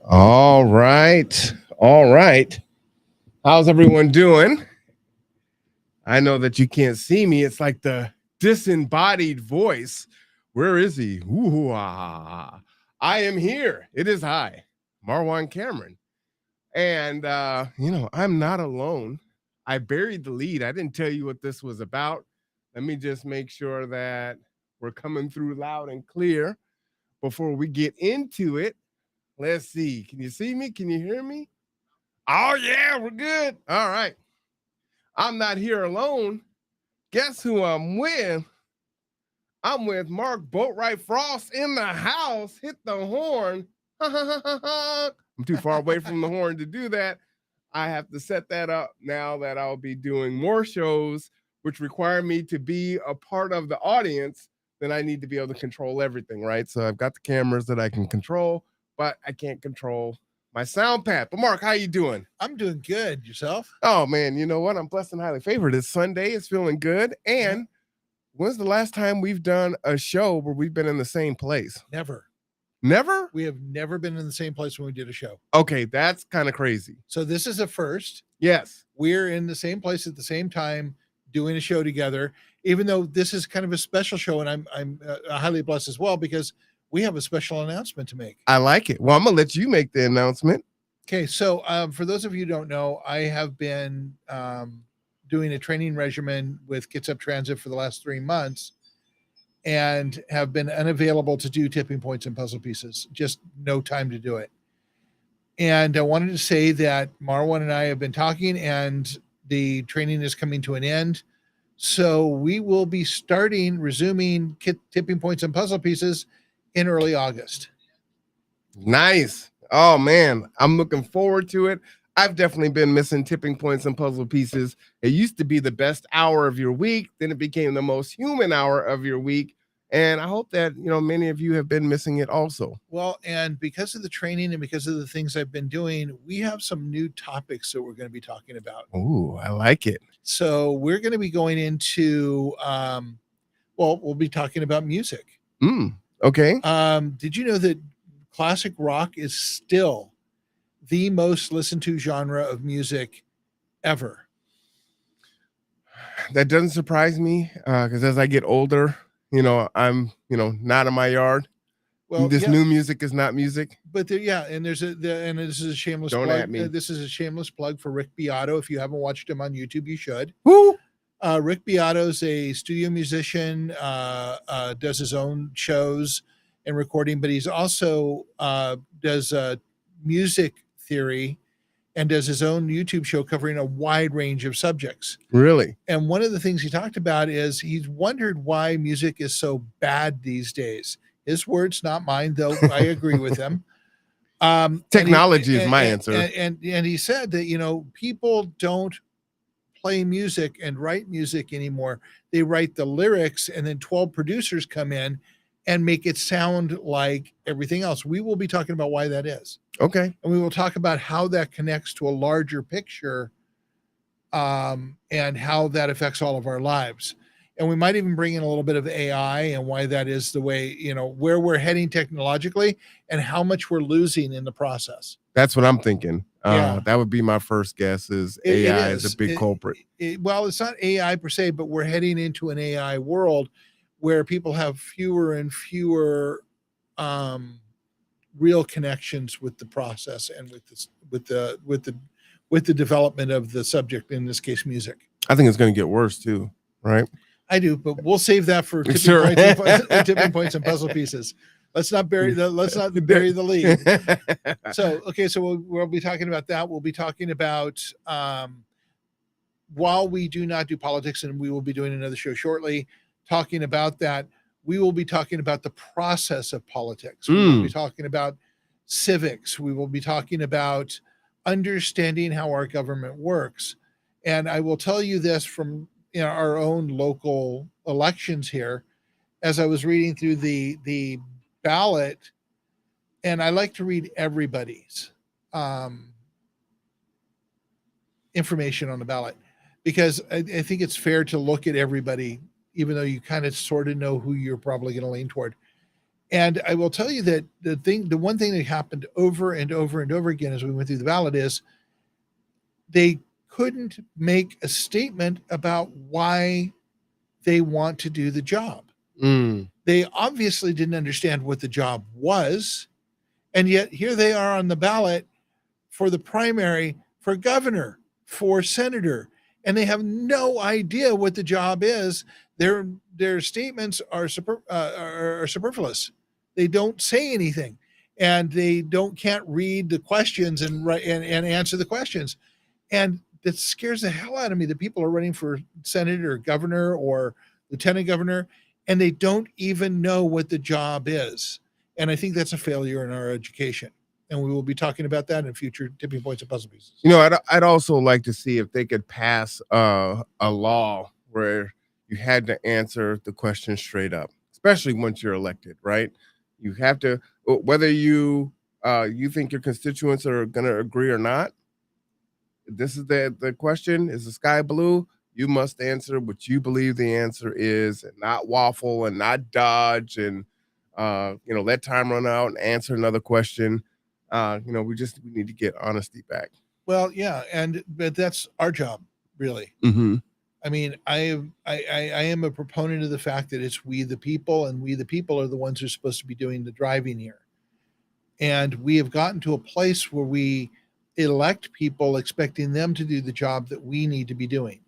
All right. All right. How's everyone doing? I know that you can't see me. It's like the disembodied voice. Where is he? Ooh, ah. I am here. It is I, Marwan Cameron. And, I'm not alone. I buried the lead. I didn't tell you what this was about. Let me just make sure that we're coming through loud and clear before we get into it. Let's see. Can you see me? Can you hear me? Oh, yeah, we're good. All right. I'm not here alone. Guess who I'm with? I'm with Mark Boatwright Frost in the house. Hit the horn. I'm too far away from the horn to do that. I have to set that up now that I'll be doing more shows, which require me to be a part of the audience. Then I need to be able to control everything, right? So I've got the cameras that I can control, but I can't control my sound pad. But Mark, how you doing? I'm doing good. Yourself? Oh man, you know what? I'm blessed and highly favored. It's Sunday. It's feeling good. And when's the last time we've done a show where we've been in the same place? Never. Never? We have never been in the same place when we did a show. Okay, that's kind of crazy. So this is a first. Yes. We're in the same place at the same time doing a show together, even though this is kind of a special show, and I'm highly blessed as well because we have a special announcement to make. I like it. Well, I'm going to let you make the announcement. Okay, so for those of you who don't know, I have been doing a training regimen with Kitsap Transit for the last 3 months and have been unavailable to do tipping points and puzzle pieces. Just no time to do it. And I wanted to say that Marwan and I have been talking and the training is coming to an end. So we will be resuming tipping points and puzzle pieces in early August. Nice. Oh man, I'm looking forward to it. I've definitely been missing tipping points and puzzle pieces. It used to be the best hour of your week. Then it became the most human hour of your week. And I hope that, many of you have been missing it also. Well, and because of the training and because of the things I've been doing, we have some new topics that we're going to be talking about. Ooh, I like it. So we're going to be going into, we'll be talking about music. Okay. Did you know that classic rock is still the most listened to genre of music ever? That doesn't surprise me because as I get older, I'm, not in my yard. Well, this new music is not music. But and this is a shameless Don't plug. at me. This is a shameless plug for Rick Beato. If you haven't watched him on YouTube, you should. Who? Rick Beato is a studio musician, does his own shows and recording, but he's also does music theory and does his own YouTube show covering a wide range of subjects. Really? And one of the things he talked about is he's wondered why music is so bad these days. His words, not mine, though I agree with him. Technology is my answer. And he said that, people don't play music and write music anymore. They write the lyrics and then 12 producers come in and make it sound like everything else. We will be talking about why that is. Okay. And we will talk about how that connects to a larger picture and how that affects all of our lives. And we might even bring in a little bit of AI and why that is the way, where we're heading technologically and how much we're losing in the process. That's what I'm thinking. Yeah. That would be my first guess is AI is a big culprit. Well, it's not AI per se, but we're heading into an AI world where people have fewer and fewer real connections with the process and with the development of the subject, in this case, music. I think it's going to get worse too, right? I do, but we'll save that for tipping points and puzzle pieces. Let's not bury the lead. So we'll be talking about that. We'll be talking about while we do not do politics, and we will be doing another show shortly talking about that. We will be talking about the process of politics. We will be talking about civics. We will be talking about understanding how our government works. And I will tell you this from our own local elections here, as I was reading through the ballot, and I like to read everybody's information on the ballot, because I think it's fair to look at everybody, even though you kind of sort of know who you're probably going to lean toward. And I will tell you that the one thing that happened over and over and over again as we went through the ballot is they couldn't make a statement about why they want to do the job. Mm. They obviously didn't understand what the job was. And yet here they are on the ballot for the primary for governor, for senator, and they have no idea what the job is. Their statements are superfluous. They don't say anything, and they can't read the questions and write and answer the questions. And that scares the hell out of me that people are running for senate or governor or lieutenant governor, and they don't even know what the job is. And I think that's a failure in our education. And we will be talking about that in future Tipping Points and Puzzle Pieces. You know, I'd also like to see if they could pass a law where you had to answer the question straight up, especially once you're elected, right? You have to, whether you think your constituents are going to agree or not. This is the question: is the sky blue? You must answer what you believe the answer is, and not waffle and not dodge and let time run out and answer another question. We need to get honesty back. Well, yeah, but that's our job, really. Mm-hmm. I mean, I am a proponent of the fact that it's we the people, and we the people are the ones who are supposed to be doing the driving here. And we have gotten to a place where we elect people expecting them to do the job that we need to be doing.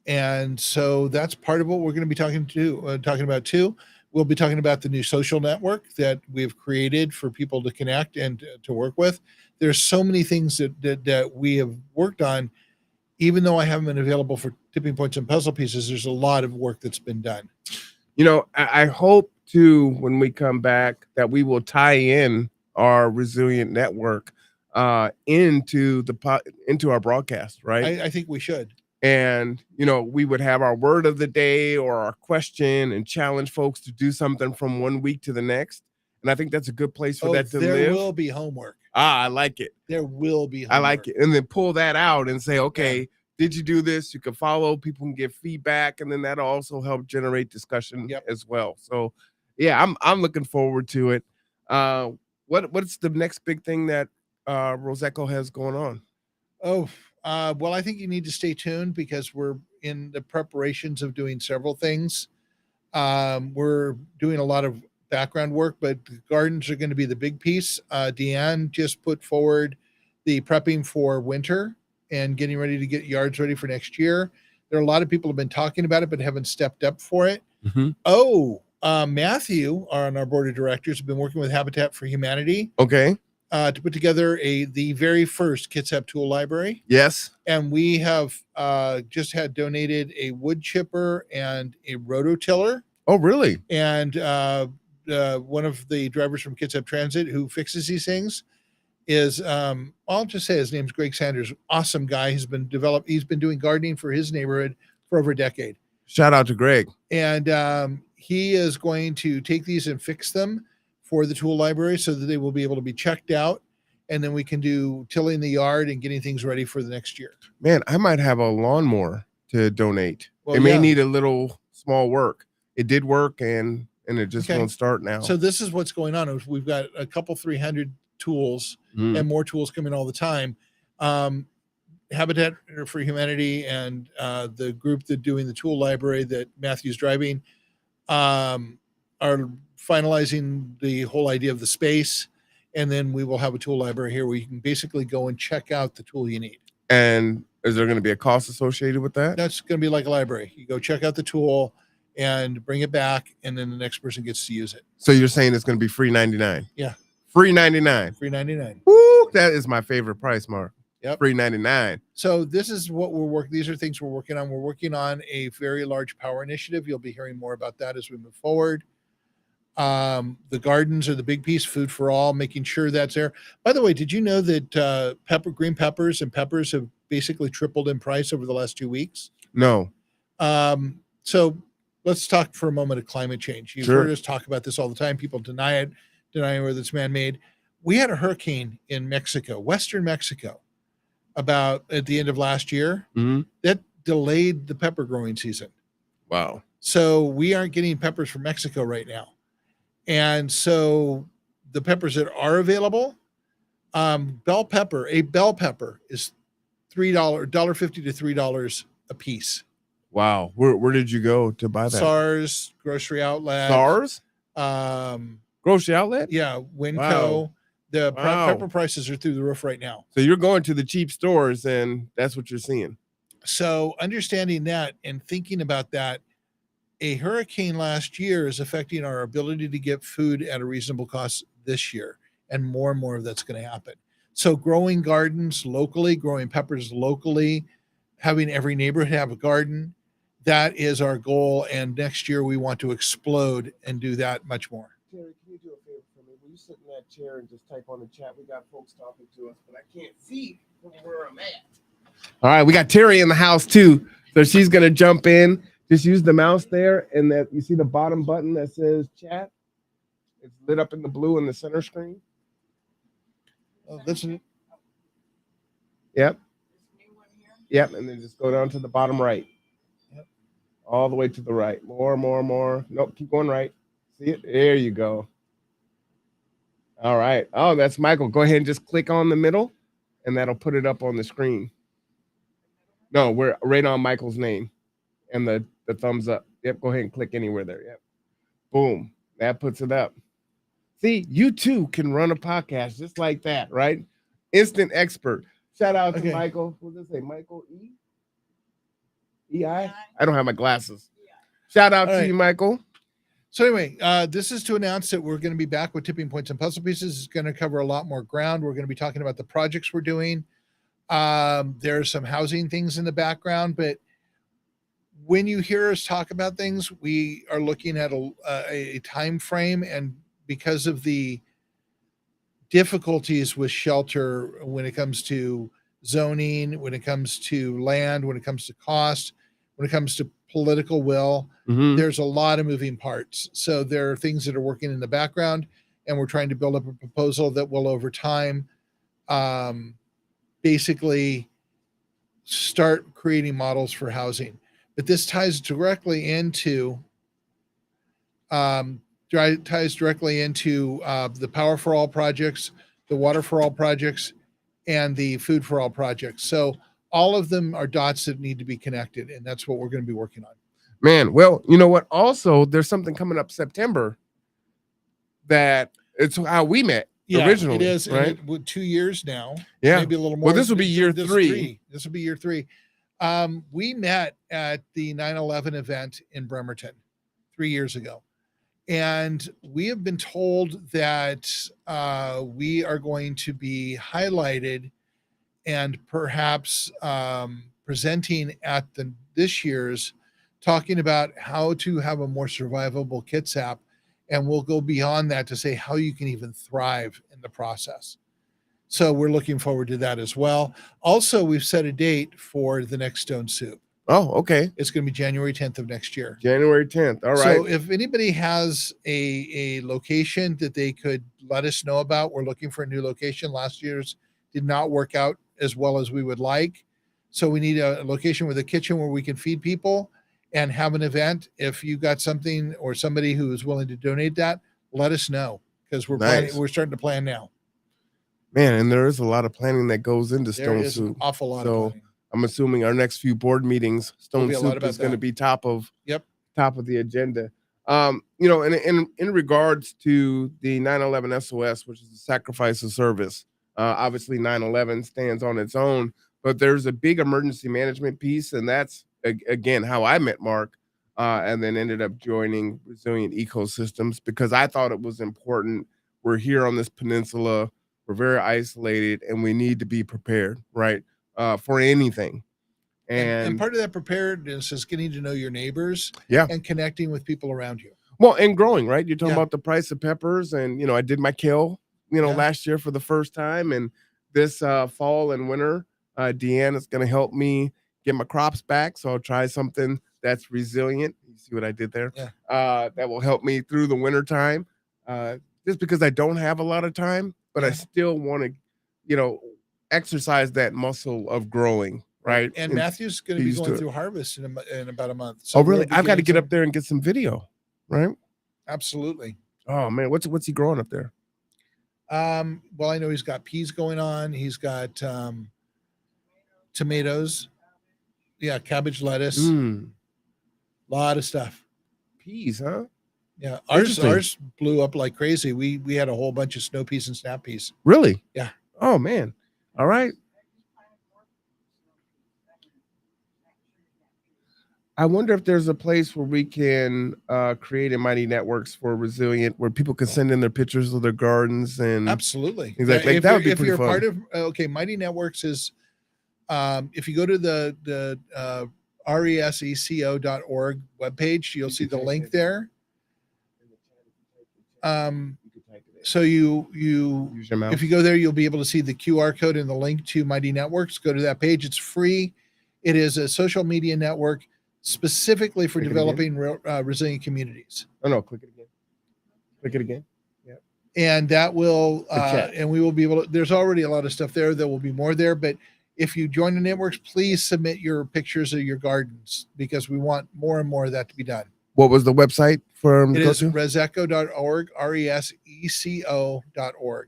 And so that's part of what we're going to be talking about too. We'll be talking about the new social network that we've created for people to connect and to work with. There's so many things that we have worked on. Even though I haven't been available for Tipping Points and Puzzle Pieces, there's a lot of work that's been done. I hope too, when we come back, that we will tie in our resilient network into our broadcast, right? I think we should. And, we would have our word of the day or our question and challenge folks to do something from one week to the next. And I think that's a good place for that to live. There will be homework. I like it. There will be homework. I like it. And then pull that out and say, okay, did you do this? You can follow, people can give feedback, and then that'll also help generate discussion as well. So yeah, I'm looking forward to it. What's the next big thing that Roseco has going on? Well, I think you need to stay tuned because we're in the preparations of doing several things. We're doing a lot of background work, but the gardens are going to be the big piece. Deanne just put forward the prepping for winter and getting ready to get yards ready for next year. There are a lot of people who have been talking about it, but haven't stepped up for it. Mm-hmm. Matthew, on our board of directors, have been working with Habitat for Humanity. Okay. To put together the very first Kitsap tool library. Yes. And we have just had donated a wood chipper and a rototiller. Oh, really? And one of the drivers from Kitsap Transit who fixes these things is, I'll just say his name's Greg Sanders. Awesome guy. He's been doing gardening for his neighborhood for over a decade. Shout out to Greg. And he is going to take these and fix them for the tool library so that they will be able to be checked out. And then we can do tilling the yard and getting things ready for the next year. Man, I might have a lawnmower to donate. Well, it may need a little small work. It did work and it just won't start now. So this is what's going on. We've got a couple 300 tools and more tools coming all the time. Habitat for Humanity and the group that doing the tool library that Matthew's driving are finalizing the whole idea of the space. And then we will have a tool library here where you can basically go and check out the tool you need. And is there going to be a cost associated with that? That's going to be like a library. You go check out the tool and bring it back, and then the next person gets to use it. So you're saying it's going to be free 99? Yeah. Free 99. Free 99. Woo! That is my favorite price, Mark. Yep. Free 99. So this is what these are things we're working on. We're working on a very large power initiative. You'll be hearing more about that as we move forward. The gardens are the big piece, food for all, making sure that's there. By the way, did you know that green peppers and peppers have basically tripled in price over the last 2 weeks? No. So let's talk for a moment of climate change. You've heard us talk about this all the time. People denying whether it's man-made. We had a hurricane in Mexico, Western Mexico, about at the end of last year. Mm-hmm. That delayed the pepper growing season. Wow. So we aren't getting peppers from Mexico right now. And so the peppers that are available, a bell pepper is $3.50 to $3 a piece. Wow. Where did you go to buy that? SARS, grocery outlet. SARS? Grocery outlet? Yeah, Winco. Wow. The Wow. pepper prices are through the roof right now. So you're going to the cheap stores and that's what you're seeing. So understanding that and thinking about that, a hurricane last year is affecting our ability to get food at a reasonable cost this year, and more of that's going to happen. So growing gardens locally, growing peppers locally, having every neighborhood have a garden, that is our goal. And next year we want to explode and do that much more. Terry, can you do a favor for me? Will you sit in that chair and just type on the chat? We got folks talking to us, but I can't see from where I'm at. All right, we got Terry in the house too. So she's going to jump in. Just use the mouse there, and that you see the bottom button that says chat. It's lit up in the blue in the center screen. Oh, listen. Yep. Yep, and then just go down to the bottom right. Yep. All the way to the right. More. Nope, keep going right. See it? There you go. All right. Oh, that's Michael. Go ahead and just click on the middle, and that'll put it up on the screen. No, we're right on Michael's name and the thumbs up. Yep, go ahead and click anywhere there. Yep. Boom. That puts it up. See, you too can run a podcast just like that, right? Instant expert. Shout out to Michael. What does it say? Michael E? E-I? I don't have my glasses. Shout out to you, Michael. So anyway, this is to announce that we're going to be back with Tipping Points and Puzzle Pieces. It's going to cover a lot more ground. We're going to be talking about the projects we're doing. There's some housing things in the background, but when you hear us talk about things, we are looking at a time frame, and because of the difficulties with shelter when it comes to zoning, when it comes to land, when it comes to cost, when it comes to political will, there's a lot of moving parts. So there are things that are working in the background, and we're trying to build up a proposal that will over time basically start creating models for housing. But this ties directly into the Power for All projects, the Water for All projects, and the Food for All projects. So all of them are dots that need to be connected, and that's what we're going to be working on. Man, well, you know what? Also, there's something coming up September that it's how we met originally. It is, right? With 2 years now. Yeah, maybe a little more. Well, this will be year three. This will be year 3. We met at the 9/11 event in Bremerton 3 years ago. And we have been told that we are going to be highlighted and perhaps presenting at this year's, talking about how to have a more survivable Kitsap. And we'll go beyond that to say how you can even thrive in the process. So we're looking forward to that as well. Also, we've set a date for the next Stone Soup. Oh, okay. It's going to be January 10th of next year. January 10th. All right. So if anybody has a location that they could let us know about, we're looking for a new location. Last year's did not work out as well as we would like. So we need a location with a kitchen where we can feed people and have an event. If you got something or somebody who is willing to donate that, let us know, because we're starting to plan now. Man, and there is a lot of planning that goes into Stone There is Soup. an awful lot of planning. I'm assuming our next few board meetings, Stone Soup is going to be top of the agenda. You know, and in regards to the 9/11 SOS, which is the sacrifice of service, obviously 9/11 stands on its own, but there's a big emergency management piece, and that's again how I met Mark, and then ended up joining Resilient Ecosystems because I thought it was important. We're here on this peninsula, we're very isolated, and we need to be prepared, right, for anything. And part of that preparedness is getting to know your neighbors, and connecting with people around you. Well, and growing, right? You're talking about the price of peppers, and I did my kale, last year for the first time, and this fall and winter, Deanna's going to help me get my crops back. So I'll try something that's resilient. You see what I did there? Yeah. That will help me through the winter time. Just because I don't have a lot of time, but I still want to, exercise that muscle of growing. Right. And Matthew's going to be going through harvest in about a month. So really? I've got to get up there and get some video. Right. Absolutely. Oh man, what's he growing up there? Well, I know he's got peas going on. He's got tomatoes. Yeah, cabbage, lettuce, Mm, a lot of stuff. peas, huh? Yeah, Interesting. ours blew up like crazy. We had a whole bunch of snow peas and snap peas. Really? Yeah. Oh man. All right. I wonder if there's a place where we can create a Mighty Networks for resilient, where people can send in their pictures of their gardens and Absolutely. exactly. Yeah, Like, that would be if pretty you're fun. part of okay, Mighty Networks is if you go to the reseco.org webpage, you'll see the link there. So you Use your mouse. if you go there, you'll be able to see the QR code and the link to Mighty Networks. Go to that page. It's free. It is a social media network specifically for Click it again. developing resilient communities. Oh no, click it again. Click it again. And that will chat. and we will be able to, there's already a lot of stuff there. There will be more there, but if you join the networks, please submit your pictures of your gardens because we want more and more of that to be done. What was the website for It go is to? reseco.org, reseco.org.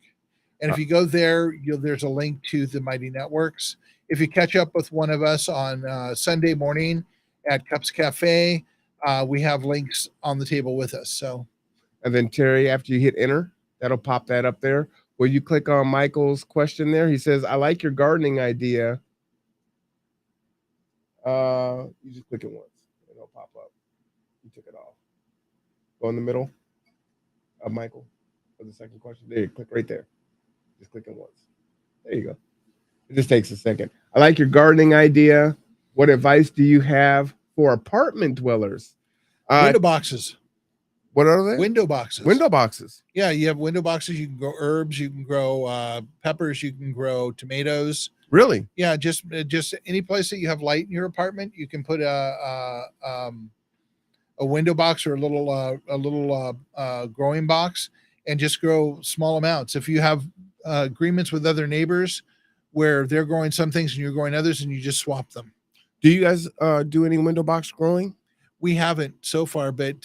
And if you go there, there's a link to the Mighty Networks. If you catch up with one of us on Sunday morning at Cups Cafe, we have links on the table with us. So, And then Terry, after you hit enter, that'll pop that up there. Will you click on Michael's question there? He says, I like your gardening idea. You just click it once. It'll pop up. You took it off. Go in the middle of Michael for the second question. There you click right there. Just click it once. There you go. It just takes a second. I like your gardening idea. What advice do you have for apartment dwellers? window boxes. What are they? Window boxes. Window boxes. Yeah, you have window boxes. You can grow herbs. You can grow peppers. You can grow tomatoes. Really? Yeah, just any place that you have light in your apartment, you can put a window box or a little growing box and just grow small amounts. If you have agreements with other neighbors where they're growing some things and you're growing others, and you just swap them. Do you guys do any window box growing? We haven't so far, but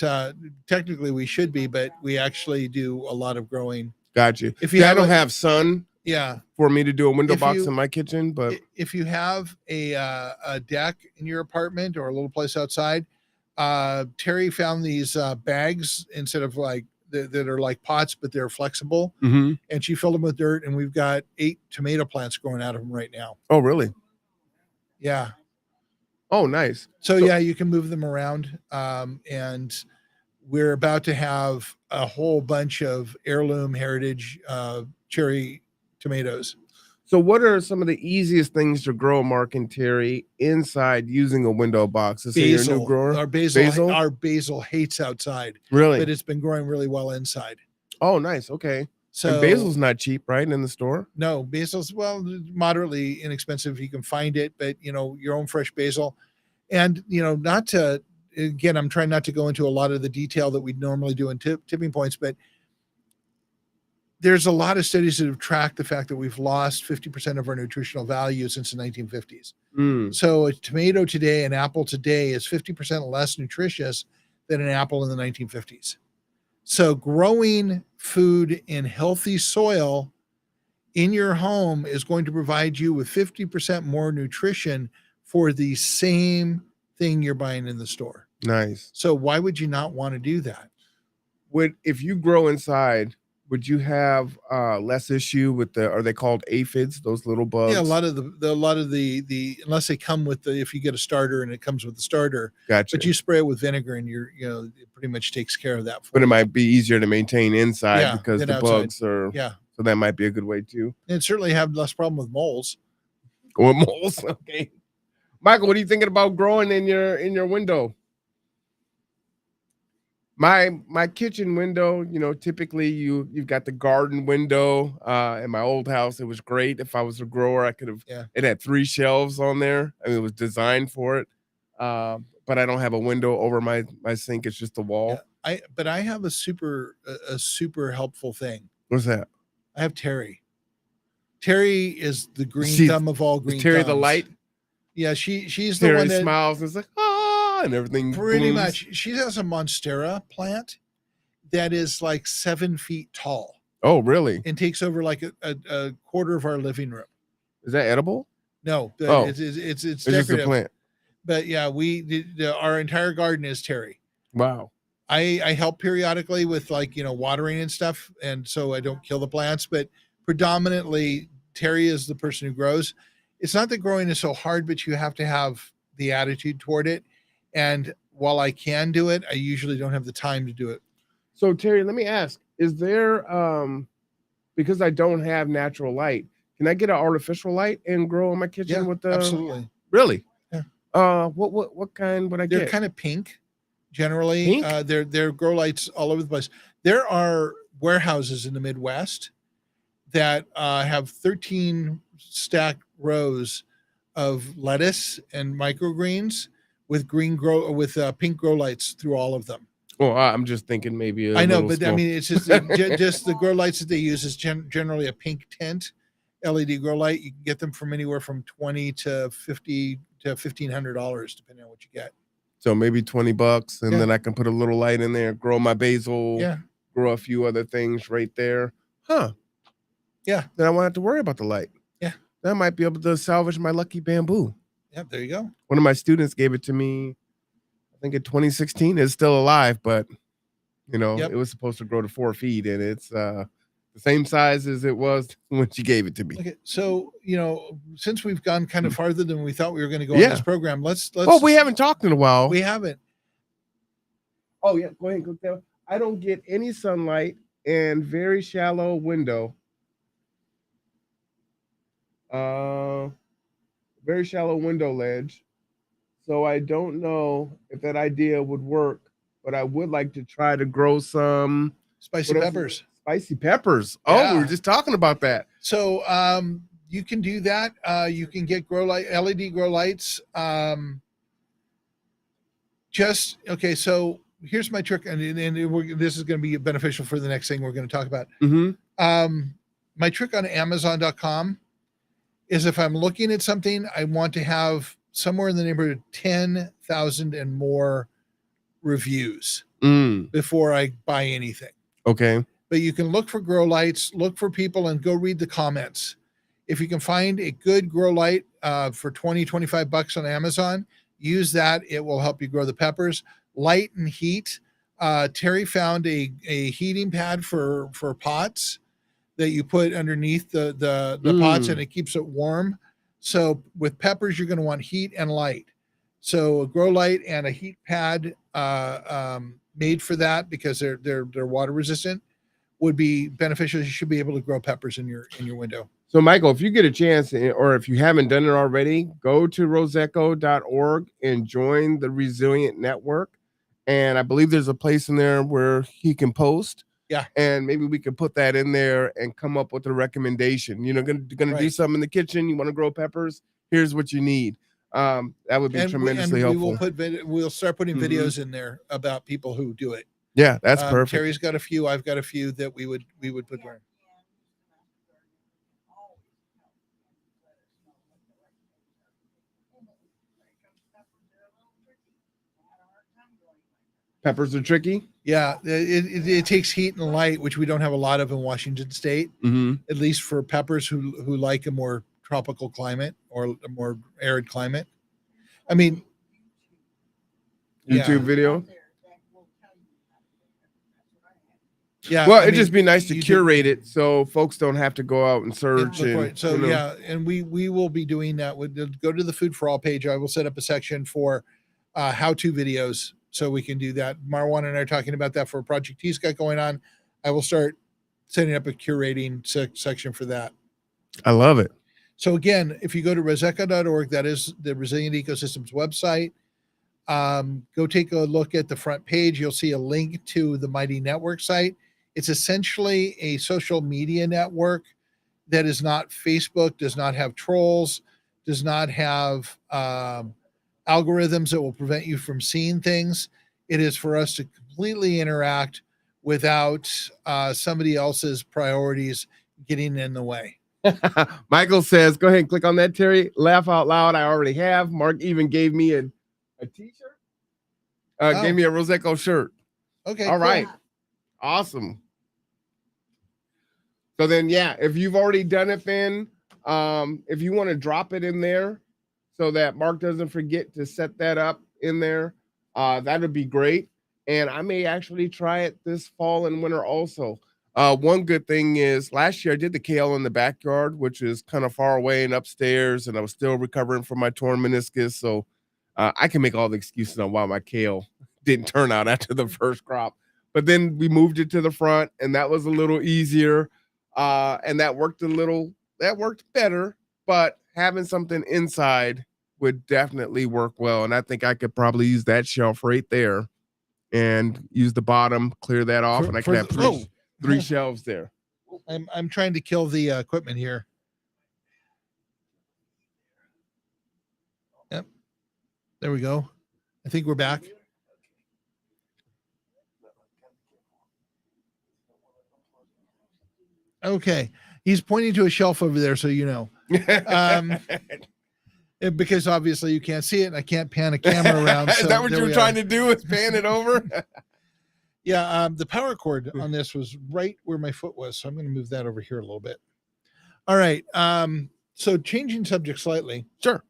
technically we should be, but we actually do a lot of growing. Got you. If you I don't have sun yeah, for me to do a window If box you- in my kitchen, but if you have a deck in your apartment or a little place outside, Terry found these bags instead of like that are like pots, but they're flexible, Mhm. and she filled them with dirt, and we've got 8 tomato plants growing out of them right now. Oh, really? Yeah. Oh, nice. So yeah, you can move them around, and we're about to have a whole bunch of heirloom heritage cherry tomatoes. So what are some of the easiest things to grow, Mark and Terry, inside using a window box? Let's say you're a new grower. Our basil hates outside, Really? but it's been growing really well inside. Oh, nice. Okay. So And basil's not cheap, right? In the store? no, basil's moderately inexpensive if you can find it, but your own fresh basil, and not to again, I'm trying not to go into a lot of the detail that we normally do in tipping points, but there's a lot of studies that have tracked the fact that we've lost 50% of our nutritional value since the 1950s. Mm. So a tomato today, an apple today is 50% less nutritious than an apple in the 1950s. So growing food in healthy soil in your home is going to provide you with 50% more nutrition for the same thing you're buying in the store. Nice. So why would you not want to do that? If you grow inside, would you have less issue with are they called aphids, those little bugs? Yeah, a lot of the unless they come with if you get a starter and it comes with the starter, Gotcha. but you spray it with vinegar and it pretty much takes care of that. But it might be easier to maintain inside because than the outside. bugs are. Yeah, So that might be a good way too. and certainly have less problem with moles. Or moles. Okay. Michael, what are you thinking about growing in your window? My kitchen window, typically you've got the garden window. In my old house, it was great. If I was a grower, I could have. Yeah. It had 3 shelves on there. I mean, it was designed for it. But I don't have a window over my sink. It's just a wall. Yeah, I have a super helpful thing. What's that? I have Terry. Terry is the green See, thumb of all green. Is Terry the thumbs. light? Yeah, she's the Terry one that smiles and it's like and everything. pretty blooms. much. She has a monstera plant that is like 7 feet tall Oh, really? and takes over like a quarter of our living room. Is that edible? No, Oh. it's It's just a decorative. plant. But yeah, our entire garden is Terry. Wow. I help periodically with like, watering and stuff. And so I don't kill the plants, but predominantly Terry is the person who grows. It's not that growing is so hard, but you have to have the attitude toward it. And while I can do it, I usually don't have the time to do it. So Terry, let me ask, is there, because I don't have natural light, can I get an artificial light and grow in my kitchen with the, absolutely. really? Yeah. What kind would I They're get? kind of pink generally. Pink? They're grow lights all over the place. There are warehouses in the Midwest that have 13 stacked rows of lettuce and microgreens with pink grow lights through all of them. Well, I'm just thinking maybe. I know, but I mean, it's just just the grow lights that they use is generally a pink tint LED grow light. You can get them from anywhere from $20 to $50 to $1,500, depending on what you get. So maybe $20, and then I can put a little light in there, grow my basil, grow a few other things right there. Huh. Yeah. Then I won't have to worry about the light. Yeah. Then I might be able to salvage my lucky bamboo. Yeah, there you go. One of my students gave it to me, I think in 2016. It's still alive, but it was supposed to grow to 4 feet, and it's the same size as it was when she gave it to me. Okay, so since we've gone kind of farther than we thought we were going to go on this program, let's. Oh, we haven't talked in a while. We haven't. Oh yeah, go ahead and cook that. I don't get any sunlight and very shallow window. Very shallow window ledge. So I don't know if that idea would work, but I would like to try to grow some spicy peppers. Spicy peppers. Oh, we were just talking about that. So you can do that. You can get LED grow lights. So here's my trick, and this is going to be beneficial for the next thing we're going to talk about. My trick on Amazon.com is if I'm looking at something, I want to have somewhere in the neighborhood of 10,000 and more reviews before I buy anything. Okay. But you can look for grow lights, look for people, and go read the comments. If you can find a good grow light for $20-25 on Amazon, use that. It will help you grow the peppers. Light and heat. Terry found a heating pad for pots that you put underneath the pots, and it keeps it warm. So with peppers, you're going to want heat and light. So a grow light and a heat pad made for that, because they're water resistant, would be beneficial. You should be able to grow peppers in your window. So Michael, if you get a chance, or if you haven't done it already, go to roseco.org and join the Resilient Network. And I believe there's a place in there where he can post. Yeah. And maybe we can put that in there and come up with a recommendation. Gonna do something in the kitchen. You want to grow peppers? Here's what you need. That would be tremendously helpful. We'll start putting videos in there about people who do it. Yeah, that's perfect. Terry's got a few. I've got a few that we would put there. Peppers are tricky. Yeah, it takes heat and light, which we don't have a lot of in Washington State. At least for peppers who like a more tropical climate or a more arid climate. I mean, YouTube video. Yeah. Well, it'd just be nice to curate it so folks don't have to go out and search. And we will be doing that. Go to the Food for All page. I will set up a section for how-to videos, so we can do that. Marwan and I are talking about that for a project he's got going on. I will start setting up a curating section for that. I love it. So again, if you go to roseca.org, that is the Resilient Ecosystems website. Go take a look at the front page. You'll see a link to the Mighty Network site. It's essentially a social media network that is not Facebook, does not have trolls, does not have algorithms that will prevent you from seeing things. It is for us to completely interact without somebody else's priorities getting in the way. Michael says, go ahead and click on that, Terry. Laugh out loud. I already have. Mark even gave me a t-shirt. Gave me a Roseco shirt. Okay. All right. Awesome. So then, yeah, if you've already done it, then if you want to drop it in there so that Mark doesn't forget to set that up in there, that would be great. And I may actually try it this fall and winter also. One good thing is last year I did the kale in the backyard, which is kind of far away and upstairs, and I was still recovering from my torn meniscus. So I can make all the excuses on why my kale didn't turn out after the first crop. But then we moved it to the front, and that was a little easier. And that worked better, but having something inside would definitely work well. And I think I could probably use that shelf right there and use the bottom, clear that off, and I can have three shelves there. I'm trying to kill the equipment here. Yep. There we go. I think we're back. Okay. He's pointing to a shelf over there, so you know. Because obviously you can't see it, and I can't pan a camera around. Is that what you were trying to do, is pan it over? Yeah, the power cord on this was right where my foot was, so I'm going to move that over here a little bit. All right. So changing subject slightly. Sure.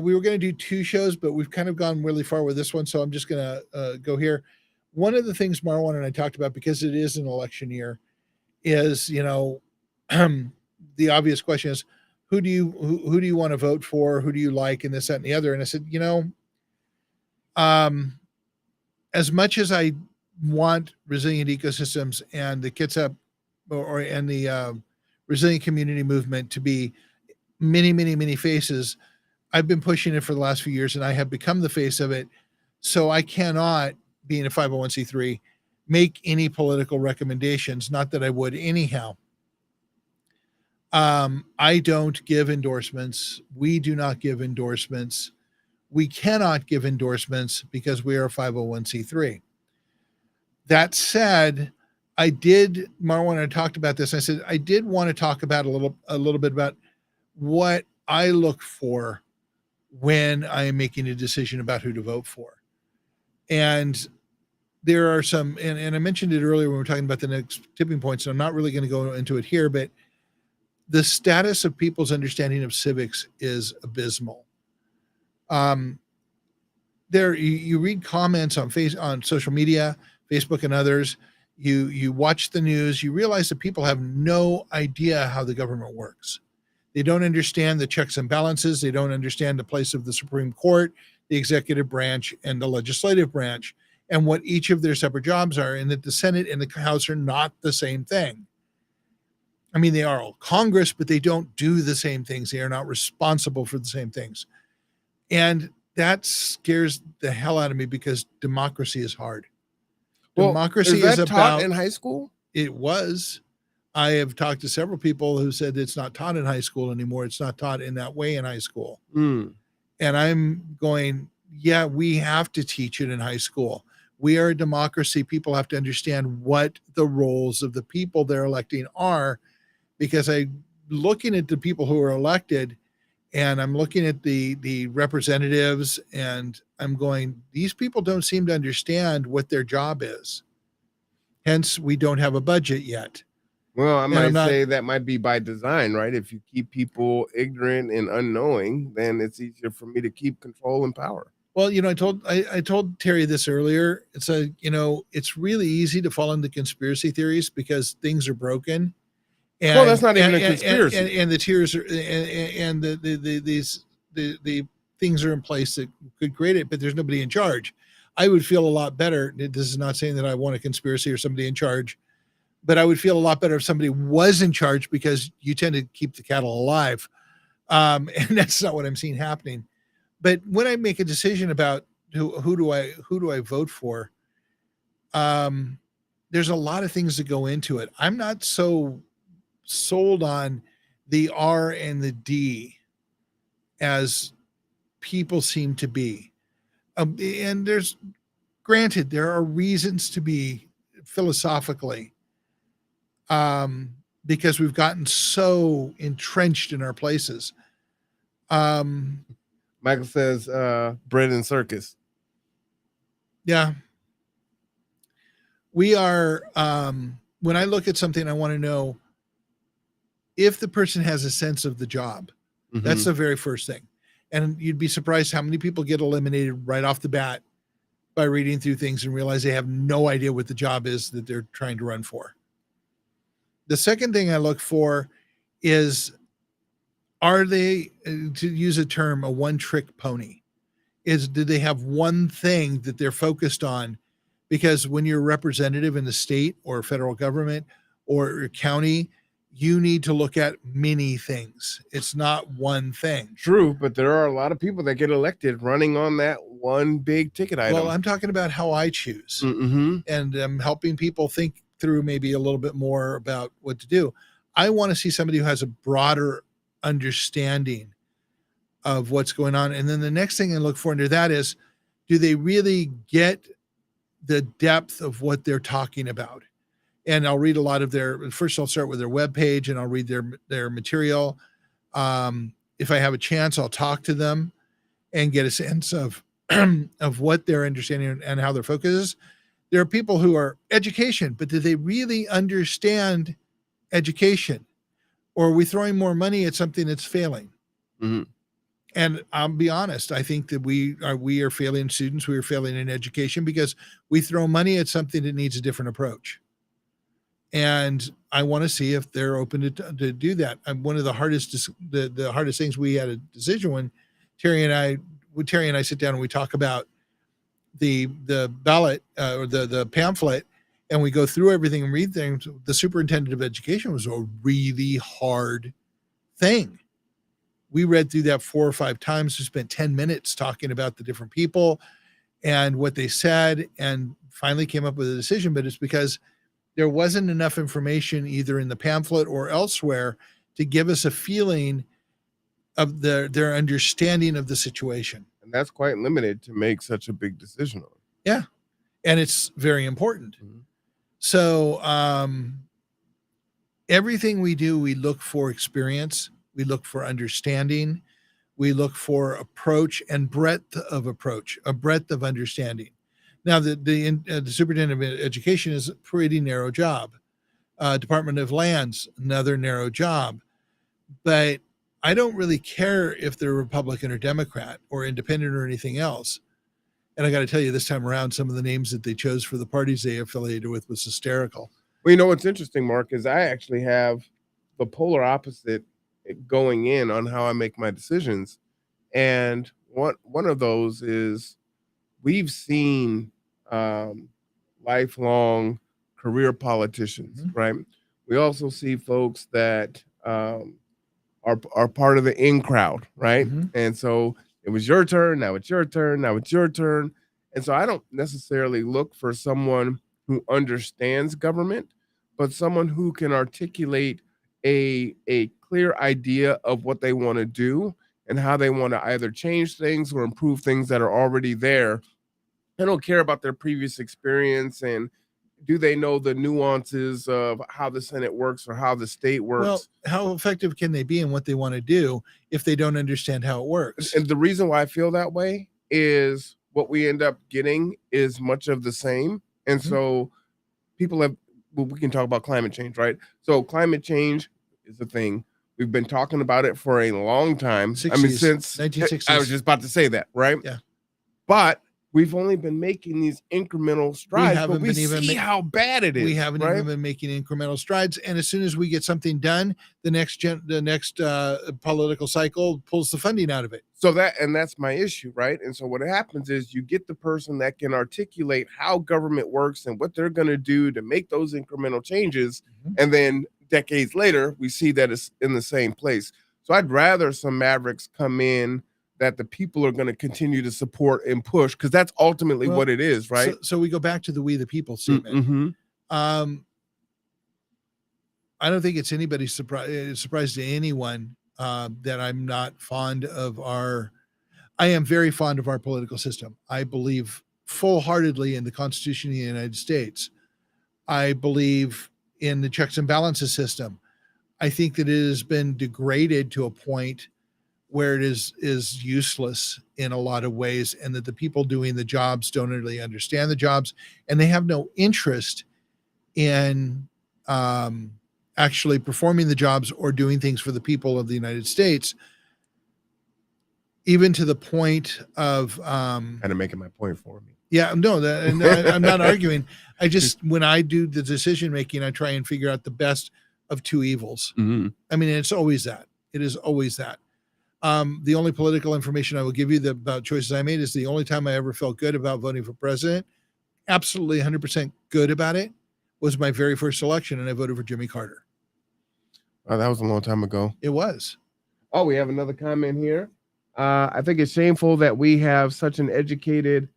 We were going to do 2 shows, but we've kind of gone really far with this one, so I'm just going to go here. One of the things Marwan and I talked about, because it is an election year, is, you know, the obvious question is, who do you want to vote for? Who do you like? And this, that, and the other. And I said, you know, as much as I want resilient ecosystems and the Kitsap and the resilient community movement to be many, many, many faces, I've been pushing it for the last few years, and I have become the face of it. So I cannot, being a 501c3, make any political recommendations, not that I would anyhow. I don't give endorsements. We do not give endorsements. We cannot give endorsements because we are a 501c3. That said, Marwan and I talked about this. I said, I did want to talk about a little bit about what I look for when I am making a decision about who to vote for. And there are some, and I mentioned it earlier when we were talking about the next tipping point, so I'm not really going to go into it here, but the status of people's understanding of civics is abysmal. You read comments on social media, Facebook and others, you watch the news, you realize that people have no idea how the government works. They don't understand the checks and balances. They don't understand the place of the Supreme Court, the executive branch, and the legislative branch, and what each of their separate jobs are, and that the Senate and the House are not the same thing. I mean, they are all Congress, but they don't do the same things. They are not responsible for the same things. And that scares the hell out of me, because democracy is hard. Well, democracy is about taught in high school? It was. I have talked to several people who said it's not taught in high school anymore. It's not taught in that way in high school. And I'm going, yeah, we have to teach it in high school. We are a democracy. People have to understand what the roles of the people they're electing are, because I'm looking at the people who are elected, and I'm looking at the representatives, and I'm going, these people don't seem to understand what their job is. Hence, we don't have a budget yet. Well, I might say that might be by design, right? If you keep people ignorant and unknowing, then it's easier for me to keep control and power. Well, you know, I told Terry this earlier. It's it's really easy to fall into conspiracy theories because things are broken. And, well, that's not even a conspiracy. And the tiers are, and the things are in place that could create it, but there's nobody in charge. I would feel a lot better. This is not saying that I want a conspiracy or somebody in charge, but I would feel a lot better if somebody was in charge, because you tend to keep the cattle alive. And that's not what I'm seeing happening. But when I make a decision about who do I vote for, there's a lot of things that go into it. I'm not so sold on the R and the D as people seem to be. And granted, there are reasons to be philosophically, because we've gotten so entrenched in our places. Michael says, bread and circus. Yeah. We are, when I look at something, I want to know if the person has a sense of the job. That's Mhm. the very first thing. And you'd be surprised how many people get eliminated right off the bat by reading through things and realize they have no idea what the job is that they're trying to run for. The second thing I look for is, are they, to use a term, a one trick pony? Do they have one thing that they're focused on? Because when you're a representative in the state or federal government or county, you need to look at many things. It's not one thing. True, but there are a lot of people that get elected running on that one big ticket item. Well, I'm talking about how I choose, Mm-hmm. and I'm helping people think through maybe a little bit more about what to do. I want to see somebody who has a broader understanding of what's going on. And then the next thing I look for under that is, do they really get the depth of what they're talking about? And I'll read a lot of first I'll start with their webpage and I'll read their material. If I have a chance, I'll talk to them and get a sense of of what they're understanding and how their focus is. There are people who are education, but do they really understand education? Or are we throwing more money at something that's failing? Mm-hmm. And I'll be honest, I think that we are failing students. We are failing in education because we throw money at something that needs a different approach. And I want to see if they're open to do that. One of the hardest the hardest things we had a decision when Terry and I sit down and we talk about the ballot or the pamphlet, and we go through everything and read things. The superintendent of education was a really hard thing. We read through that 4 or 5 times. We spent 10 minutes talking about the different people and what they said, and finally came up with a decision. But it's because there wasn't enough information either in the pamphlet or elsewhere to give us a feeling of their understanding of the situation. And that's quite limited to make such a big decision on. Yeah. And it's very important. Mm-hmm. So everything we do, we look for experience, we look for understanding, we look for approach and breadth of approach, a breadth of understanding. Now, the superintendent of education is a pretty narrow job. Department of Lands, another narrow job. But I don't really care if they're Republican or Democrat or independent or anything else. And I got to tell you, this time around, some of the names that they chose for the parties they affiliated with was hysterical. Well, you know what's interesting, Mark, is I actually have the polar opposite going in on how I make my decisions. And one of those is we've seen lifelong career politicians, Mhm. right? We also see folks that are part of the in crowd, right? Mhm. And so it was your turn, now it's your turn, now it's your turn. And so I don't necessarily look for someone who understands government, but someone who can articulate a clear idea of what they want to do and how they want to either change things or improve things that are already there. I don't care about their previous experience and do they know the nuances of how the Senate works or how the state works. Well, how effective can they be in what they want to do if they don't understand how it works? And the reason why I feel that way is what we end up getting is much of the same. And Mhm. so people have, well, we can talk about climate change, right? So climate change is a thing. We've been talking about it for a long time. I mean, 60s, since 1960s. I was just about to say that, right? Yeah. But we've only been making these incremental strides, haven't but we been even see how bad it is. We haven't right? even been making incremental strides. And as soon as we get something done, the next political cycle pulls the funding out of it. So that's my issue, right? And so what happens is you get the person that can articulate how government works and what they're going to do to make those incremental changes. Mhm. And then decades later, we see that it's in the same place. So I'd rather some mavericks come in that the people are going to continue to support and push, because that's ultimately Well, what it is, right? So we go back to the we the people statement. Mm-hmm. I don't think it's anybody's surprise to anyone that I'm not fond of I am very fond of our political system. I believe full-heartedly in the Constitution of the United States. I believe in the checks and balances system. I think that it has been degraded to a point where it is useless in a lot of ways, and that the people doing the jobs don't really understand the jobs, and they have no interest in actually performing the jobs or doing things for the people of the United States, even to the point of Kind of making my point for me. yeah, no, I'm not arguing. I just, when I do the decision making, I try and figure out the best of two evils. Mm-hmm. I mean, it's always that. It is always that. The only political information I will give you about choices I made is the only time I ever felt good about voting for president, absolutely 100% good about it, was my very first election, and I voted for Jimmy Carter. Oh, that was a long time ago. It was. Oh, we have another comment here. I think it's shameful that we have such educated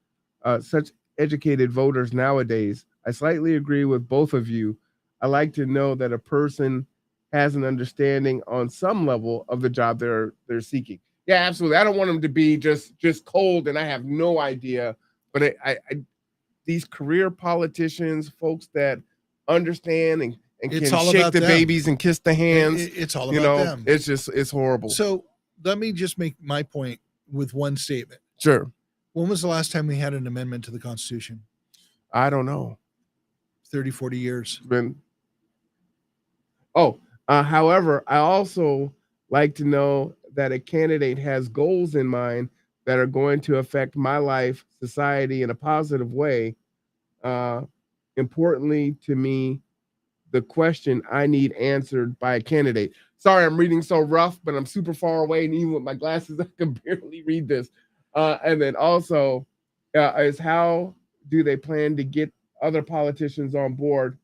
voters nowadays. I slightly agree with both of you. I like to know that a person has an understanding on some level of the job they're seeking. Yeah, absolutely. I don't want them to be just cold and I have no idea. But I these career politicians, folks that understand and It's can all shake about the them. babies and kiss the hands. It's all You about know, them. it's horrible. So let me just make my point with one statement. Sure. When was the last time we had an amendment to the Constitution? I don't know. 30, 40 years. However, I also like to know that a candidate has goals in mind that are going to affect my life, society in a positive way. Importantly to me, the question I need answered by a candidate. Sorry, I'm reading so rough, but I'm super far away, and even with my glasses, I can barely read this. And then also, is how do they plan to get other politicians on board?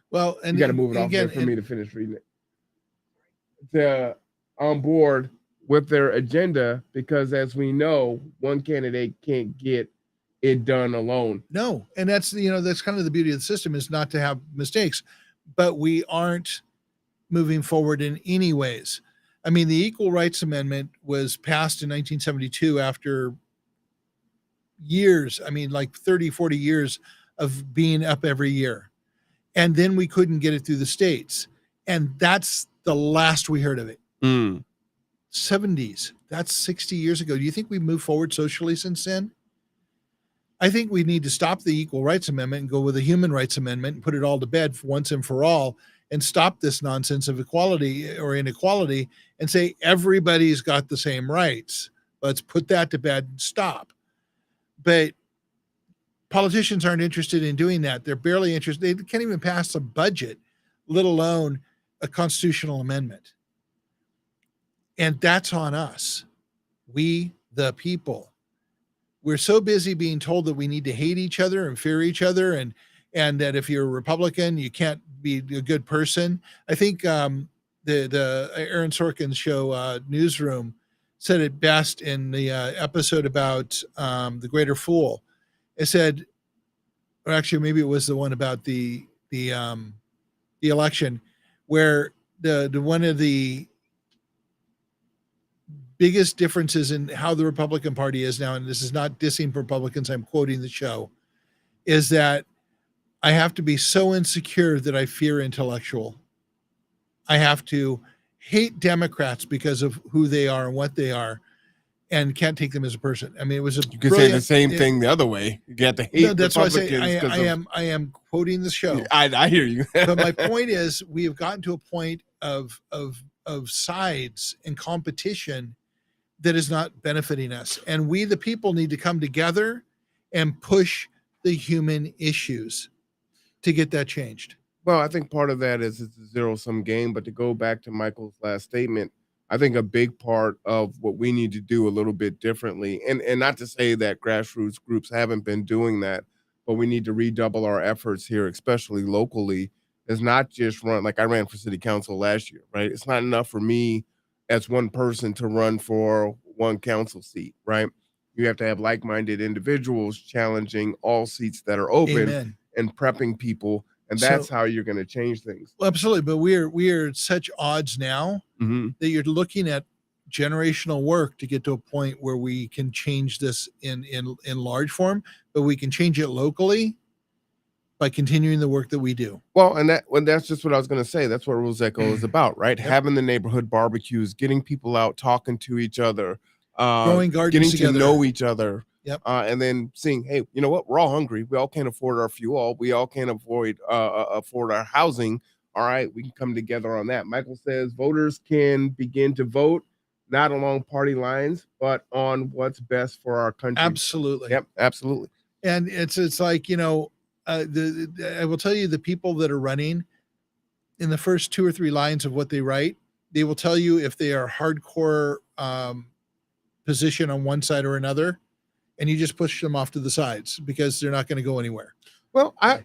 Well, and you got to move it off again, there for me to finish reading it. On board with their agenda, because as we know, one candidate can't get it done alone. No, and that's that's kind of the beauty of the system, is not to have mistakes, but we aren't moving forward in any ways. I mean, the Equal Rights Amendment was passed in 1972 after years, I mean, like 30, 40 years of being up every year. And then we couldn't get it through the states. And that's the last we heard of it. 70s. That's 60 years ago. Do you think we've moved forward socially since then? I think we need to stop the Equal Rights Amendment and go with a Human Rights Amendment and put it all to bed for once and for all, and stop this nonsense of equality or inequality and say everybody's got the same rights. Let's put that to bed and stop. But politicians aren't interested in doing that. They're barely interested. They can't even pass a budget, let alone a constitutional amendment. And that's on us. We, the people. We're so busy being told that we need to hate each other and fear each other, and that if you're a Republican, you can't be a good person. I think the Aaron Sorkin's show, Newsroom, said it best in the episode about The Greater Fool. It said, or actually maybe it was the one about the election, where the one of the biggest differences in how the Republican Party is now, and this is not dissing Republicans, I'm quoting the show, is that I have to be so insecure that I fear intellectual. I have to hate Democrats because of who they are and what they are, and can't take them as a person. I mean, it was a you could say the same thing the other way. You got to hate. No, that's why I say I am quoting the show. I hear you. But my point is, we have gotten to a point of sides and competition that is not benefiting us, and we, the people, need to come together and push the human issues to get that changed. Well, I think part of that is it's a zero-sum game, but to go back to Michael's last statement, I think a big part of what we need to do a little bit differently, and not to say that grassroots groups haven't been doing that, but we need to redouble our efforts here, especially locally, is not just run, like I ran for city council last year, right? It's not enough for me as one person to run for one council seat, right? You have to have like-minded individuals challenging all seats that are open. Amen. And prepping people. And that's how you're going to change things. Well, absolutely. But we are at such odds now that you're looking at generational work to get to a point where we can change this in large form, but we can change it locally. by continuing the work that we do. Well, and that's just what I was going to say. That's what Roseco is about, right? Yep. Having the neighborhood barbecues, getting people out, talking to each other, Growing gardens getting together. to know each other. Yep. And then seeing, hey, you know what? We're all hungry. We all can't afford our fuel. We all can't afford our housing. All right, we can come together on that. Michael says voters can begin to vote not along party lines, but on what's best for our country. Absolutely. Yep, absolutely. And it's like, you know, I will tell you, the people that are running, in the first 2 or 3 lines of what they write, they will tell you if they are hardcore position on one side or another, and you just push them off to the sides because they're not going to go anywhere. Well, I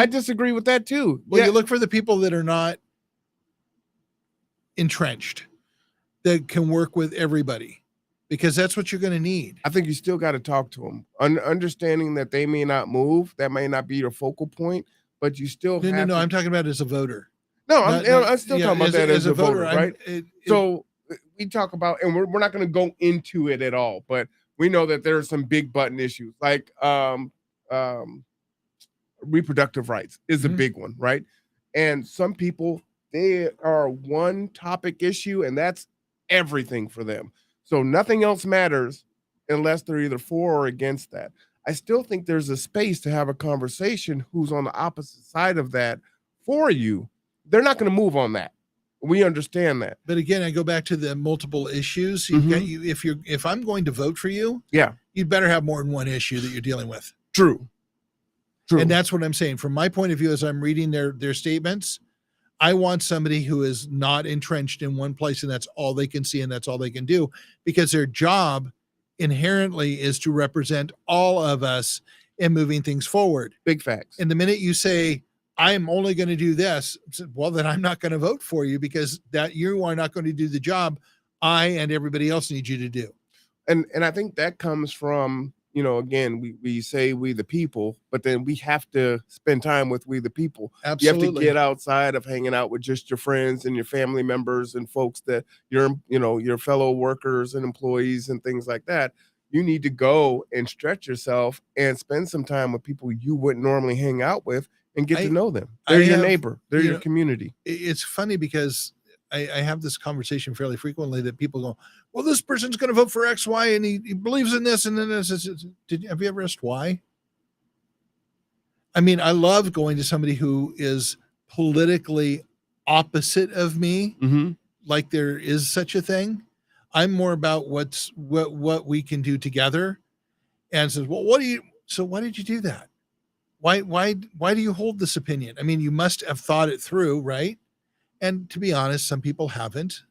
disagree with that too. Well, you look for the people that are not entrenched, that can work with everybody, because that's what you're going to need. I think you still got to talk to them, understanding that they may not move. That may not be your focal point, but you still have No, I'm talking about as a voter. No, I'm still talking about that as a voter, right? So we talk about, and we're not going to go into it at all, but we know that there are some big button issues, like reproductive rights is a big one, right? And some people, they are one topic issue, and that's everything for them. So nothing else matters unless they're either for or against that. I still think there's a space to have a conversation who's on the opposite side of that for you. They're not going to move on that. We understand that. But again, I go back to the multiple issues. If I'm going to vote for you, you'd better have more than one issue that you're dealing with. True. And that's what I'm saying. From my point of view, as I'm reading their statements, I want somebody who is not entrenched in one place and that's all they can see and that's all they can do, because their job inherently is to represent all of us in moving things forward. Big facts. And the minute you say, I'm only going to do this, well, then I'm not going to vote for you, because that you are not going to do the job I and everybody else need you to do. And I think that comes from, you know, again, we say we the people, but then we have to spend time with we the people. Absolutely. You have to get outside of hanging out with just your friends and your family members and folks that your fellow workers and employees and things like that. You need to go and stretch yourself and spend some time with people you wouldn't normally hang out with and get to know them. They're your neighbor. They're your community. It's funny because I have this conversation fairly frequently that people go, well, this person's going to vote for X, Y, and he believes in this. And then have you ever asked why? I mean, I love going to somebody who is politically opposite of me, like there is such a thing. I'm more about what we can do together, and says, well, why did you do that? Why do you hold this opinion? I mean, you must have thought it through, right? And to be honest, some people haven't.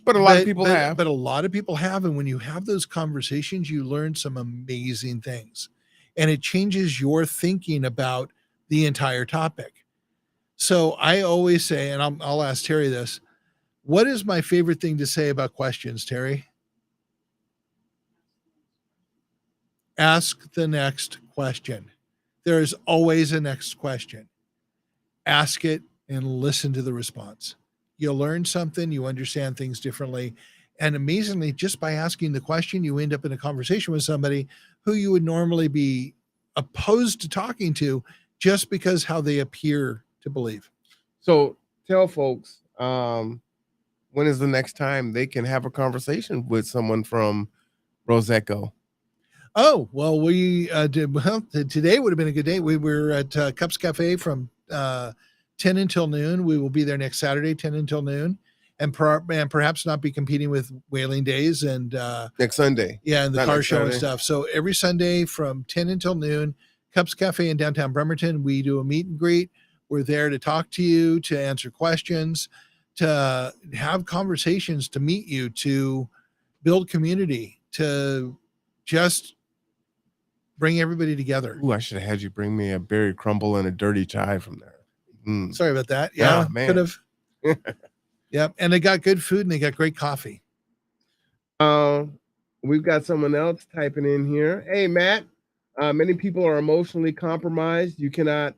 But a lot of people have. But a lot of people have. And when you have those conversations, you learn some amazing things. And it changes your thinking about the entire topic. So I always say, and I'll ask Terry this, what is my favorite thing to say about questions, Terry? Ask the next question. There is always a next question. Ask it and listen to the response. You learn something, you understand things differently. And amazingly, just by asking the question, you end up in a conversation with somebody who you would normally be opposed to talking to just because how they appear to believe. So tell folks, when is the next time they can have a conversation with someone from Roseco? Oh, well, today would have been a good day. We were at Cups Cafe from 10 until noon. We will be there next Saturday, 10 until noon, and perhaps not be competing with Whaling Days and next Sunday. Yeah, and the car show and stuff. So every Sunday from 10 until noon, Cups Cafe in downtown Bremerton, we do a meet and greet. We're there to talk to you, to answer questions, to have conversations, to meet you, to build community, to just bring everybody together. Ooh, I should have had you bring me a berry crumble and a dirty chai from there. Sorry about that. Yeah, man. Could have. Yep. And they got good food and they got great coffee. We've got someone else typing in here. Hey, Matt, many people are emotionally compromised. You cannot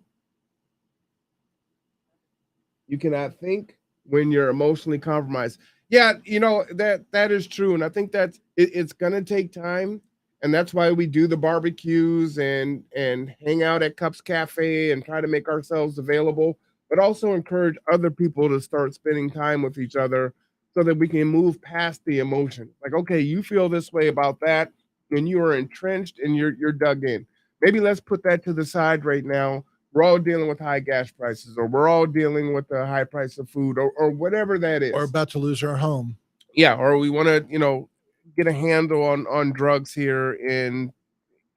think when you're emotionally compromised. Yeah, you know, that is true. And I think it's going to take time. And that's why we do the barbecues and hang out at Cups Cafe and try to make ourselves available, but also encourage other people to start spending time with each other so that we can move past the emotion. Like, okay, you feel this way about that, and you are entrenched and you're dug in. Maybe let's put that to the side right now. We're all dealing with high gas prices, or we're all dealing with the high price of food, or whatever that is. Or about to lose our home. Yeah, or we want to, get a handle on drugs here in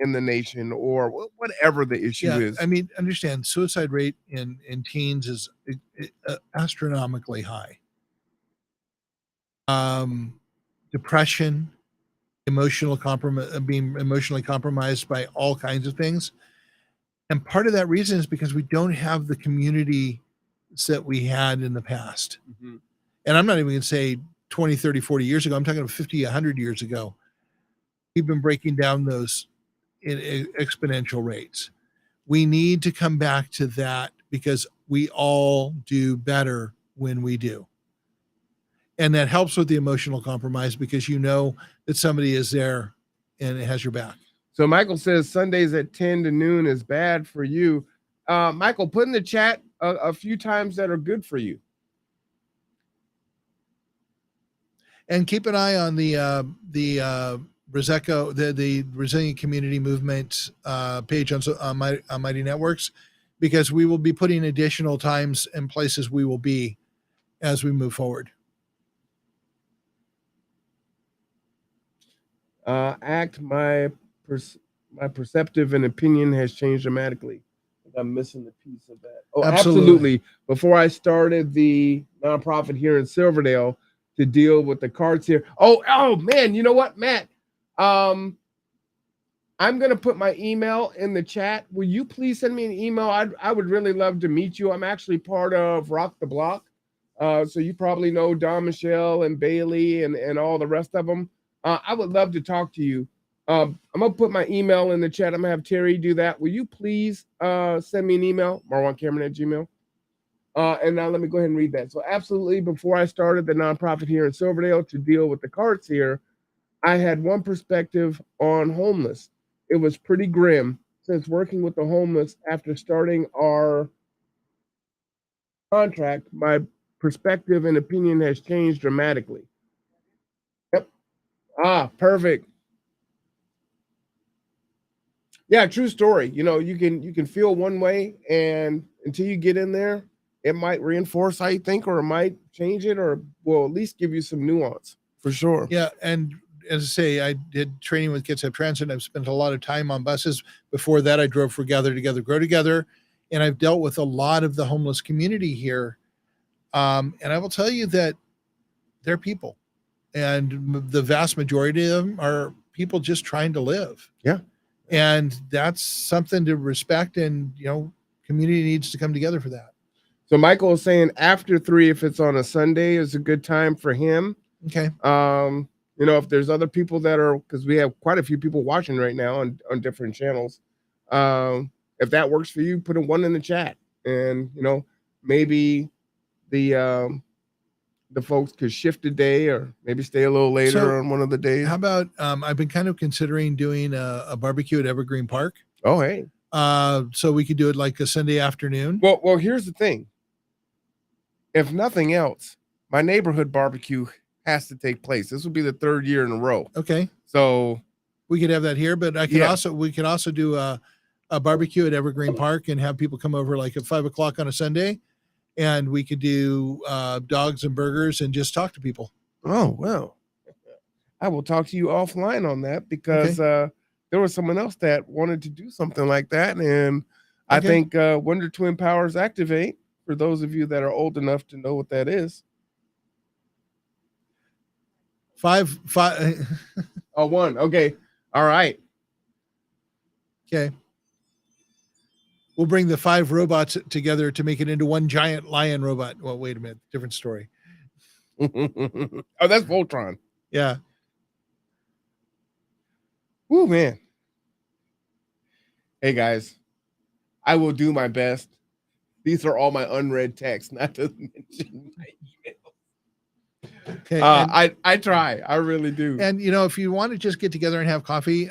the nation, or whatever the issue is. I mean, understand suicide rate in teens is astronomically high. Depression, emotional compromise, being emotionally compromised by all kinds of things. And part of that reason is because we don't have the community that we had in the past. Mhm. And I'm not even going to say 20, 30, 40 years ago. I'm talking about 50, 100 years ago. We've been breaking down those in exponential rates. We need to come back to that because we all do better when we do. And that helps with the emotional compromise because you know that somebody is there and it has your back. So Michael says Sundays at 10 to noon is bad for you. Michael, put in the chat a few times that are good for you. And keep an eye on the Reseco, the Resilient Community Movement page on Mighty Networks, because we will be putting additional times and places we will be as we move forward. My perceptive and opinion has changed dramatically. I'm missing the piece of that. Oh, absolutely. Before I started the nonprofit here in Silverdale to deal with the carts here. Oh man, you know what, Matt? I'm gonna put my email in the chat. Will you please send me an email? I would really love to meet you. I'm actually part of Rock the Block. So you probably know Don Michelle and Bailey and all the rest of them. I would love to talk to you. I'm gonna put my email in the chat. I'm gonna have Terry do that. Will you please send me an email, marwancameron@gmail.com. And now let me go ahead and read that. So absolutely, before I started the nonprofit here in Silverdale to deal with the carts here, I had one perspective on homeless. It was pretty grim since working with the homeless after starting our contract. My perspective and opinion has changed dramatically. Yep. Perfect. Yeah, true story. You can feel one way, and until you get in there, it might reinforce how you think, or it might change it, or will at least give you some nuance for sure. Yeah, and as I say, I did training with Kitsap Transit. I've spent a lot of time on buses. Before that, I drove for Gather Together, Grow Together, and I've dealt with a lot of the homeless community here. And I will tell you that they're people, and the vast majority of them are people just trying to live. Yeah. And that's something to respect, and community needs to come together for that. So Michael is saying after 3, if it's on a Sunday, is a good time for him. Okay. If there's other people that are, because we have quite a few people watching right now on different channels. If that works for you, put a 1 in the chat, and maybe the folks could shift a day, or maybe stay a little later on one of the days. How about I've been kind of considering doing a barbecue at Evergreen Park. Oh, hey. So we could do it like a Sunday afternoon. Well, here's the thing. If nothing else, my neighborhood barbecue has to take place. This will be the 3rd year in a row. Okay. So we could have that here, but we could also do a barbecue at Evergreen Park and have people come over like at 5:00 on a Sunday, and we could do dogs and burgers and just talk to people. Oh, well, I will talk to you offline on that, because there was someone else that wanted to do something like that. And I think Wonder Twin Powers Activate, for those of you that are old enough to know what that is. 5. 1. Okay. All right. Okay. We'll bring the 5 robots together to make it into one giant lion robot. Well, wait a minute. Different story. Oh, that's Voltron. Yeah. Ooh, man. Hey, guys. I will do my best. These are all my unread texts, not to mention my email. Okay. And, I try. I really do. and if you want to just get together and have coffee,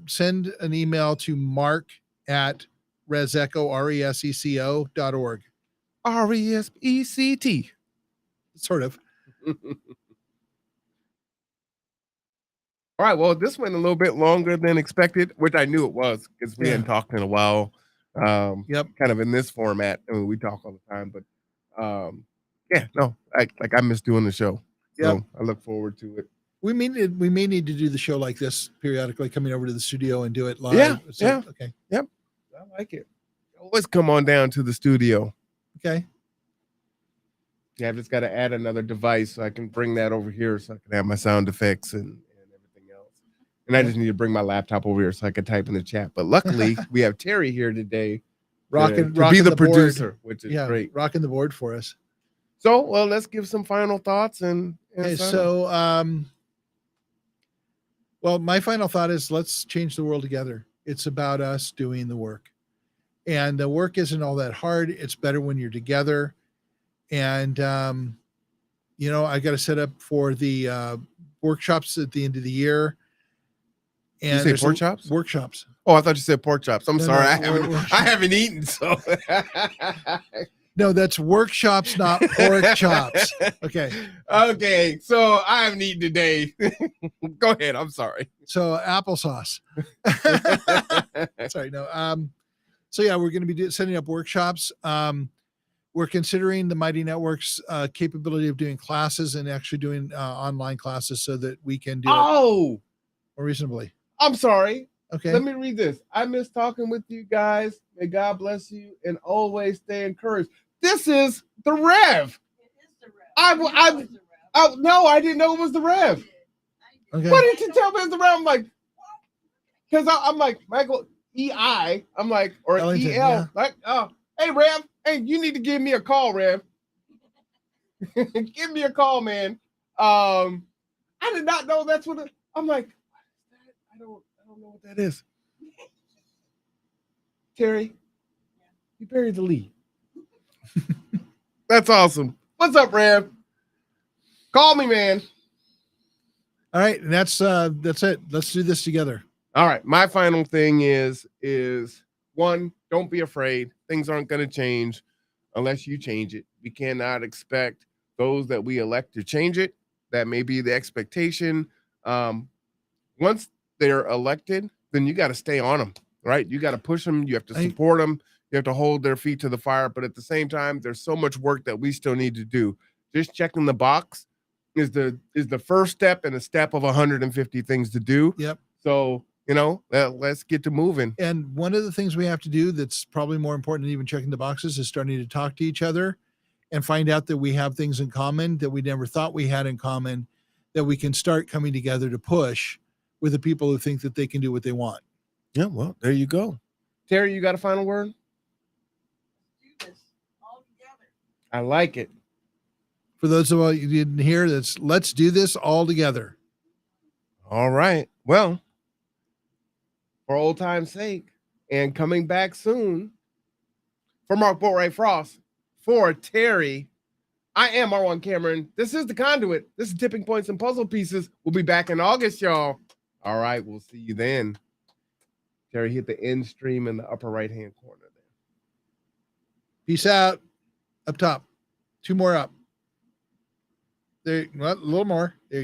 send an email to mark@reseco, RESECO.org. RESPECT. Sort of. All right. Well, this went a little bit longer than expected, which I knew it was because we hadn't talked in a while. Yep. Kind of in this format. I mean, we talk all the time, but yeah, no, I miss doing the show. So Yep. I look forward to it. We may need to do the show like this periodically, coming over to the studio and do it live. Yeah. So, Yeah. Okay. Yep. I like it. Always come on down to the studio. Okay. Yeah, I've just got to add another device so I can bring that over here so I can have my sound effects and everything else. And I just need to bring my laptop over here so I can type in the chat. But luckily, we have Terry here today to be the producer, which is great. Rocking the board for us. So, well, let's give some final thoughts and okay, so well, my final thought is let's change the world together. It's about us doing the work. And the work isn't all that hard. It's better when you're together. And I got to set up for the workshops at the end of the year. And you say pork chops? Workshops. Oh, I thought you said pork chops. I'm sorry. No, I haven't eaten, so no, that's workshops, not pork chops. Okay. Okay. So I haven't eaten today. Go ahead. I'm sorry. So applesauce. Sorry. No. So yeah, we're going to be setting up workshops. We're considering the Mighty Network's capability of doing classes and actually doing online classes so that we can do it more reasonably. I'm sorry. Okay. Let me read this. I miss talking with you guys. May God bless you and always stay encouraged. This is the Rev. It is the Rev. No, I didn't know it was the Rev. Okay. Why didn't you tell me it's the Rev? I'm like, because I'm like Michael EI. I'm like, or Ellington, EL. yeah. Like, oh, hey Rev. Hey, you need to give me a call, Rev. Give me a call, man. I did not know that's what I'm like. I don't know what that is. Terry, you buried the lead. That's awesome. What's up, Rev? Call me, man. All right, and that's it. Let's do this together. All right. My final thing is one, don't be afraid. Things aren't going to change unless you change it. We cannot expect those that we elect to change it. That may be the expectation. Once they're elected, then you got to stay on them, right? You got to push them. You have to support them. You have to hold their feet to the fire. But at the same time, there's so much work that we still need to do. Just checking the box is the first step and a step of 150 things to do. Yep. So, let's get to moving. And one of the things we have to do that's probably more important than even checking the boxes is starting to talk to each other and find out that we have things in common that we never thought we had in common, that we can start coming together to push with the people who think that they can do what they want. Yeah, well, there you go. Terry, you got a final word? Do this all together. I like it. For those of you who didn't hear, let's do this all together. All right. Well, for old time's sake, and coming back soon, for Mark Boatwright Frost, for Terry, I am Marwan Cameron. This is The Conduit. This is Tipping Points and Puzzle Pieces. We'll be back in August, y'all. All right, we'll see you then. Terry, hit the end stream in the upper right-hand corner there. Peace out. Up top. 2 more up. There, well, a little more. There you go.